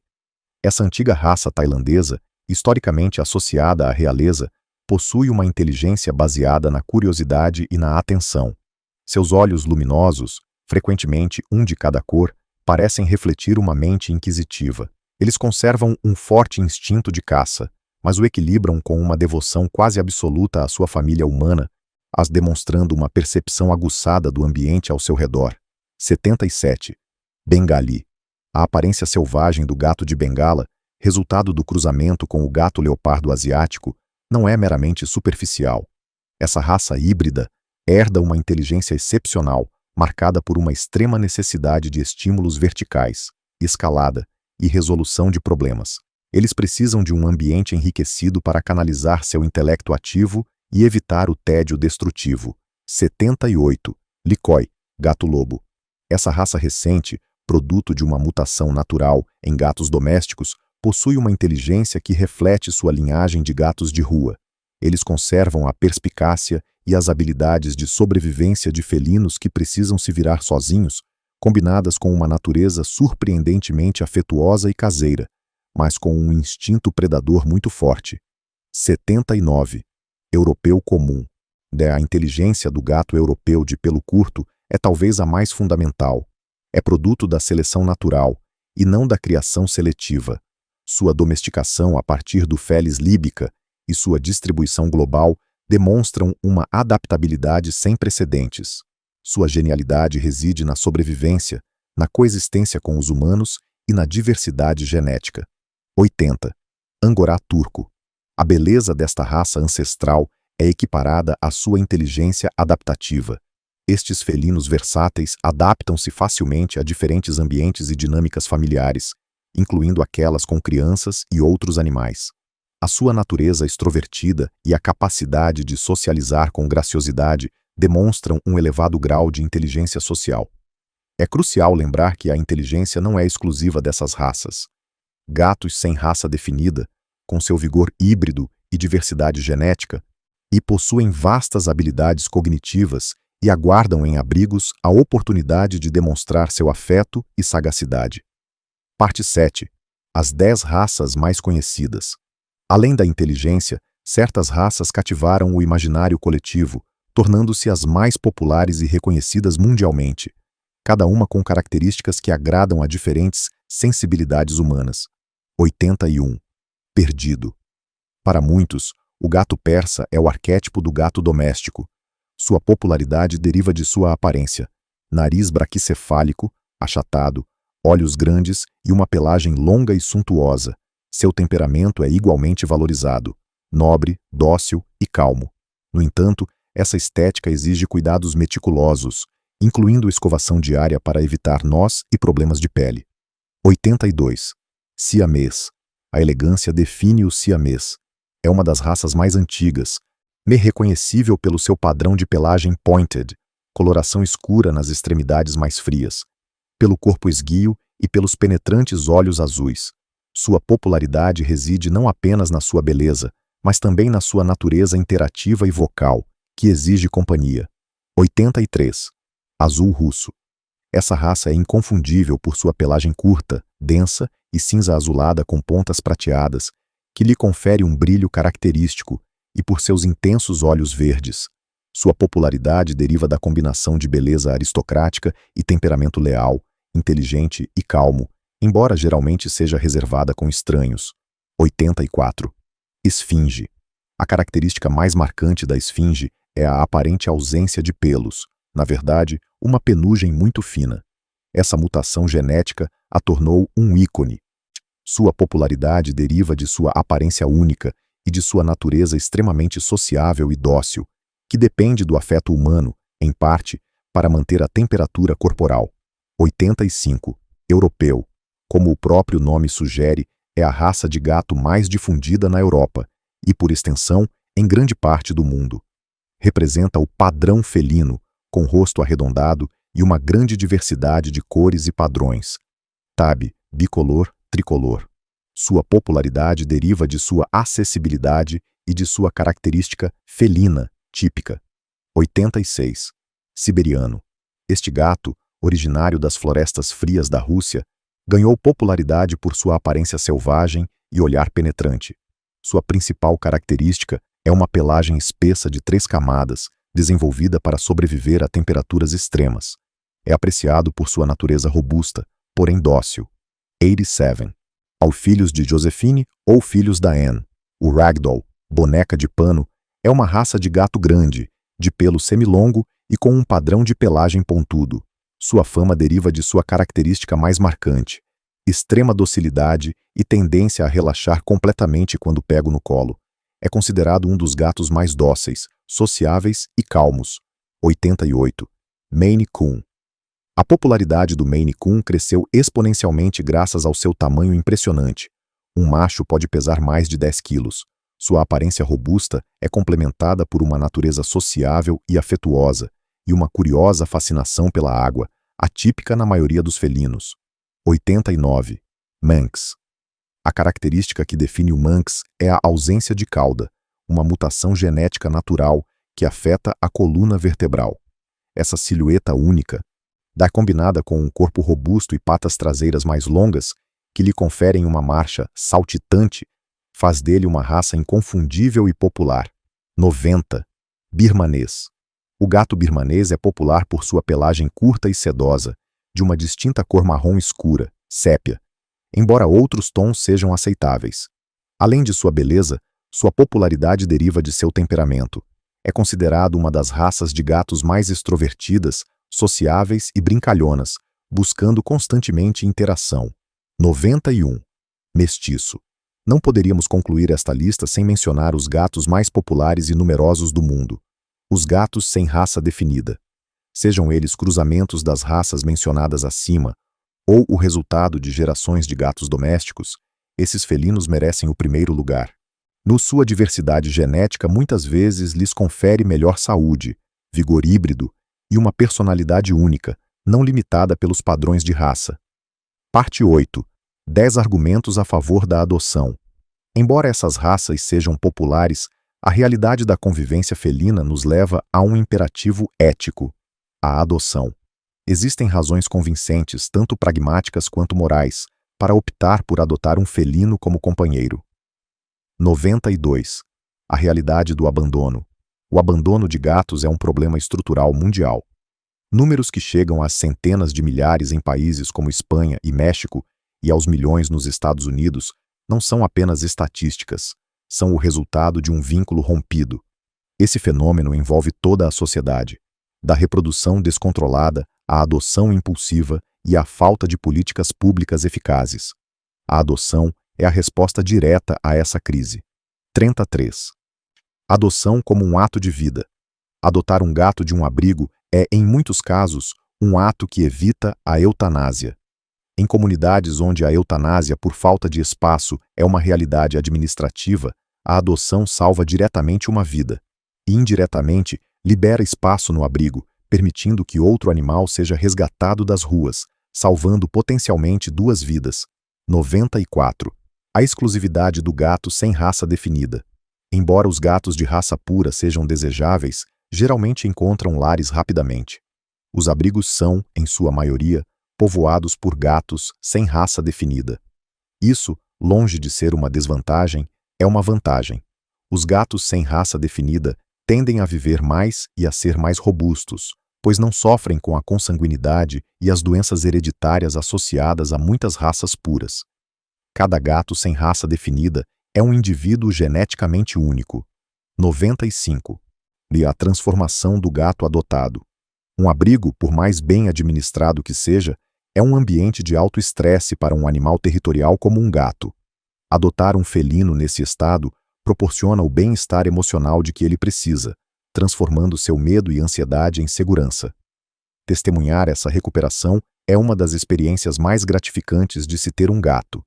Essa antiga raça tailandesa, historicamente associada à realeza, possui uma inteligência baseada na curiosidade e na atenção. Seus olhos luminosos, frequentemente um de cada cor, parecem refletir uma mente inquisitiva. Eles conservam um forte instinto de caça, mas o equilibram com uma devoção quase absoluta à sua família humana, as demonstrando uma percepção aguçada do ambiente ao seu redor. 77. Bengali. A aparência selvagem do gato de Bengala, resultado do cruzamento com o gato leopardo asiático, não é meramente superficial. Essa raça híbrida herda uma inteligência excepcional, marcada por uma extrema necessidade de estímulos verticais, escalada e resolução de problemas. Eles precisam de um ambiente enriquecido para canalizar seu intelecto ativo e evitar o tédio destrutivo. 78. Licoi, gato-lobo. Essa raça recente, produto de uma mutação natural em gatos domésticos, possui uma inteligência que reflete sua linhagem de gatos de rua. Eles conservam a perspicácia e as habilidades de sobrevivência de felinos que precisam se virar sozinhos, combinadas com uma natureza surpreendentemente afetuosa e caseira, mas com um instinto predador muito forte. 79. Europeu comum. A inteligência do gato europeu de pelo curto é talvez a mais fundamental. É produto da seleção natural, e não da criação seletiva. Sua domesticação a partir do Felis líbica e sua distribuição global demonstram uma adaptabilidade sem precedentes. Sua genialidade reside na sobrevivência, na coexistência com os humanos e na diversidade genética. 80. Angorá turco. A beleza desta raça ancestral é equiparada à sua inteligência adaptativa. Estes felinos versáteis adaptam-se facilmente a diferentes ambientes e dinâmicas familiares, incluindo aquelas com crianças e outros animais. A sua natureza extrovertida e a capacidade de socializar com graciosidade demonstram um elevado grau de inteligência social. É crucial lembrar que a inteligência não é exclusiva dessas raças. Gatos sem raça definida, com seu vigor híbrido e diversidade genética, e possuem vastas habilidades cognitivas e aguardam em abrigos a oportunidade de demonstrar seu afeto e sagacidade. Parte 7. As 10 raças mais conhecidas. Além da inteligência, certas raças cativaram o imaginário coletivo, tornando-se as mais populares e reconhecidas mundialmente, cada uma com características que agradam a diferentes sensibilidades humanas. 81. Perdido. Para muitos, o gato persa é o arquétipo do gato doméstico. Sua popularidade deriva de sua aparência: nariz braquicefálico, achatado, olhos grandes e uma pelagem longa e suntuosa. Seu temperamento é igualmente valorizado, nobre, dócil e calmo. No entanto, essa estética exige cuidados meticulosos, incluindo escovação diária para evitar nós e problemas de pele. 82. Siamês. A elegância define o siamês. É uma das raças mais antigas, reconhecível pelo seu padrão de pelagem pointed, coloração escura nas extremidades mais frias, pelo corpo esguio e pelos penetrantes olhos azuis. Sua popularidade reside não apenas na sua beleza, mas também na sua natureza interativa e vocal, que exige companhia. 83. Azul russo. Essa raça é inconfundível por sua pelagem curta, densa e cinza azulada com pontas prateadas, que lhe confere um brilho característico, e por seus intensos olhos verdes. Sua popularidade deriva da combinação de beleza aristocrática e temperamento leal, inteligente e calmo, embora geralmente seja reservada com estranhos. 84. Esfinge. A característica mais marcante da esfinge é a aparente ausência de pelos, na verdade, uma penugem muito fina. Essa mutação genética a tornou um ícone. Sua popularidade deriva de sua aparência única e de sua natureza extremamente sociável e dócil, que depende do afeto humano, em parte, para manter a temperatura corporal. 85. Europeu. Como o próprio nome sugere, é a raça de gato mais difundida na Europa e, por extensão, em grande parte do mundo. Representa o padrão felino, com rosto arredondado e uma grande diversidade de cores e padrões. Tab, bicolor, tricolor. Sua popularidade deriva de sua acessibilidade e de sua característica felina típica. 86. Siberiano. Este gato, originário das florestas frias da Rússia, ganhou popularidade por sua aparência selvagem e olhar penetrante. Sua principal característica é uma pelagem espessa de 3 camadas, desenvolvida para sobreviver a temperaturas extremas. É apreciado por sua natureza robusta, porém dócil. 87. Ao filhos de Josephine ou filhos da Anne. O Ragdoll, boneca de pano, é uma raça de gato grande, de pelo semilongo e com um padrão de pelagem pontudo. Sua fama deriva de sua característica mais marcante: extrema docilidade e tendência a relaxar completamente quando pego no colo. É considerado um dos gatos mais dóceis, sociáveis e calmos. 88. Maine Coon. A popularidade do Maine Coon cresceu exponencialmente graças ao seu tamanho impressionante. Um macho pode pesar mais de 10 quilos. Sua aparência robusta é complementada por uma natureza sociável e afetuosa, e uma curiosa fascinação pela água, atípica na maioria dos felinos. 89. Manx. A característica que define o Manx é a ausência de cauda, uma mutação genética natural que afeta a coluna vertebral. Essa silhueta única, combinada com um corpo robusto e patas traseiras mais longas, que lhe conferem uma marcha saltitante, faz dele uma raça inconfundível e popular. 90. Birmanês. O gato birmanês é popular por sua pelagem curta e sedosa, de uma distinta cor marrom escura, sépia, embora outros tons sejam aceitáveis. Além de sua beleza, sua popularidade deriva de seu temperamento. É considerado uma das raças de gatos mais extrovertidas, sociáveis e brincalhonas, buscando constantemente interação. 91. Mestiço. Não poderíamos concluir esta lista sem mencionar os gatos mais populares e numerosos do mundo. Os gatos sem raça definida. Sejam eles cruzamentos das raças mencionadas acima, ou o resultado de gerações de gatos domésticos, esses felinos merecem o primeiro lugar. Sua diversidade genética muitas vezes lhes confere melhor saúde, vigor híbrido e uma personalidade única, não limitada pelos padrões de raça. Parte 8. 10 argumentos a favor da adoção. Embora essas raças sejam populares, a realidade da convivência felina nos leva a um imperativo ético: a adoção. Existem razões convincentes, tanto pragmáticas quanto morais, para optar por adotar um felino como companheiro. 92. A realidade do abandono. O abandono de gatos é um problema estrutural mundial. Números que chegam às centenas de milhares em países como Espanha e México e aos milhões nos Estados Unidos não são apenas estatísticas, são o resultado de um vínculo rompido. Esse fenômeno envolve toda a sociedade, da reprodução descontrolada à adoção impulsiva e à falta de políticas públicas eficazes. A adoção é a resposta direta a essa crise. 33. Adoção como um ato de vida. Adotar um gato de um abrigo é, em muitos casos, um ato que evita a eutanásia. Em comunidades onde a eutanásia por falta de espaço é uma realidade administrativa, a adoção salva diretamente uma vida e, indiretamente, libera espaço no abrigo, permitindo que outro animal seja resgatado das ruas, salvando potencialmente duas vidas. 94. A exclusividade do gato sem raça definida. Embora os gatos de raça pura sejam desejáveis, geralmente encontram lares rapidamente. Os abrigos são, em sua maioria, povoados por gatos sem raça definida. Isso, longe de ser uma desvantagem, é uma vantagem. Os gatos sem raça definida tendem a viver mais e a ser mais robustos, pois não sofrem com a consanguinidade e as doenças hereditárias associadas a muitas raças puras. Cada gato sem raça definida é um indivíduo geneticamente único. 95. E a transformação do gato adotado. Um abrigo, por mais bem administrado que seja, é um ambiente de alto estresse para um animal territorial como um gato. Adotar um felino nesse estado proporciona o bem-estar emocional de que ele precisa, transformando seu medo e ansiedade em segurança. Testemunhar essa recuperação é uma das experiências mais gratificantes de se ter um gato.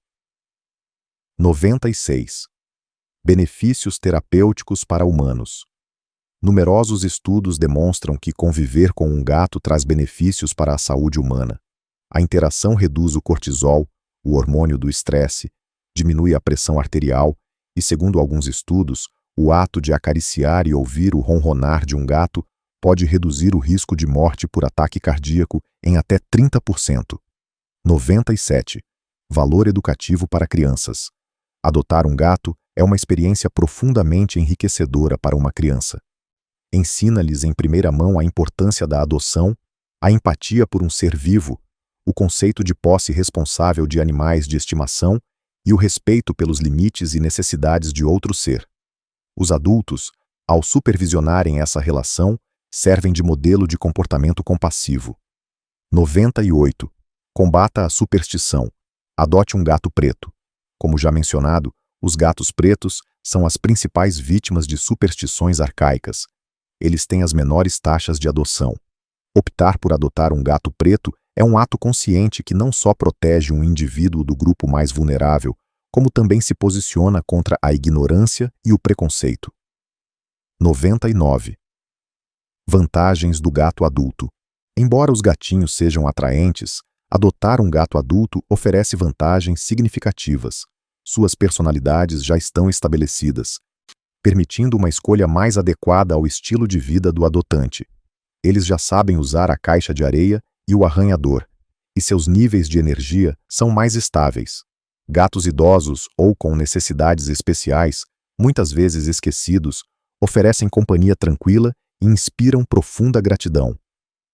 96. Benefícios terapêuticos para humanos. Numerosos estudos demonstram que conviver com um gato traz benefícios para a saúde humana. A interação reduz o cortisol, o hormônio do estresse, diminui a pressão arterial e, segundo alguns estudos, o ato de acariciar e ouvir o ronronar de um gato pode reduzir o risco de morte por ataque cardíaco em até 30%. 97. Valor educativo para crianças. Adotar um gato é uma experiência profundamente enriquecedora para uma criança. Ensina-lhes em primeira mão a importância da adoção, a empatia por um ser vivo, o conceito de posse responsável de animais de estimação e o respeito pelos limites e necessidades de outro ser. Os adultos, ao supervisionarem essa relação, servem de modelo de comportamento compassivo. 98. Combata a superstição. Adote um gato preto. Como já mencionado, os gatos pretos são as principais vítimas de superstições arcaicas. Eles têm as menores taxas de adoção. Optar por adotar um gato preto é um ato consciente que não só protege um indivíduo do grupo mais vulnerável, como também se posiciona contra a ignorância e o preconceito. 99. Vantagens do gato adulto. Embora os gatinhos sejam atraentes, adotar um gato adulto oferece vantagens significativas. Suas personalidades já estão estabelecidas, permitindo uma escolha mais adequada ao estilo de vida do adotante. Eles já sabem usar a caixa de areia e o arranhador, e seus níveis de energia são mais estáveis. Gatos idosos ou com necessidades especiais, muitas vezes esquecidos, oferecem companhia tranquila e inspiram profunda gratidão.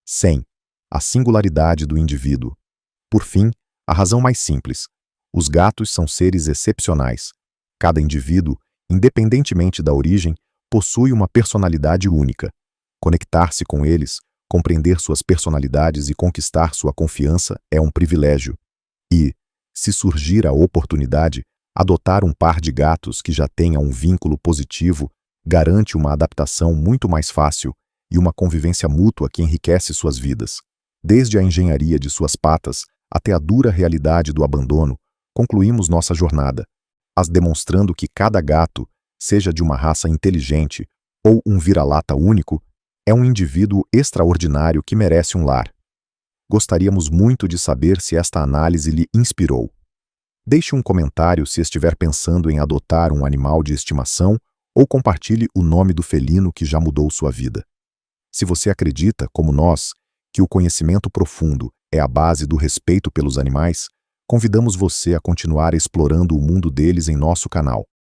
100. A singularidade do indivíduo. Por fim, a razão mais simples. Os gatos são seres excepcionais. Cada indivíduo, independentemente da origem, possui uma personalidade única. Conectar-se com eles, compreender suas personalidades e conquistar sua confiança é um privilégio. E, se surgir a oportunidade, adotar um par de gatos que já tenha um vínculo positivo garante uma adaptação muito mais fácil e uma convivência mútua que enriquece suas vidas. Desde a engenharia de suas patas até a dura realidade do abandono, concluímos nossa jornada, as demonstrando que cada gato, seja de uma raça inteligente ou um vira-lata único, é um indivíduo extraordinário que merece um lar. Gostaríamos muito de saber se esta análise lhe inspirou. Deixe um comentário se estiver pensando em adotar um animal de estimação ou compartilhe o nome do felino que já mudou sua vida. Se você acredita, como nós, que o conhecimento profundo é a base do respeito pelos animais, convidamos você a continuar explorando o mundo deles em nosso canal.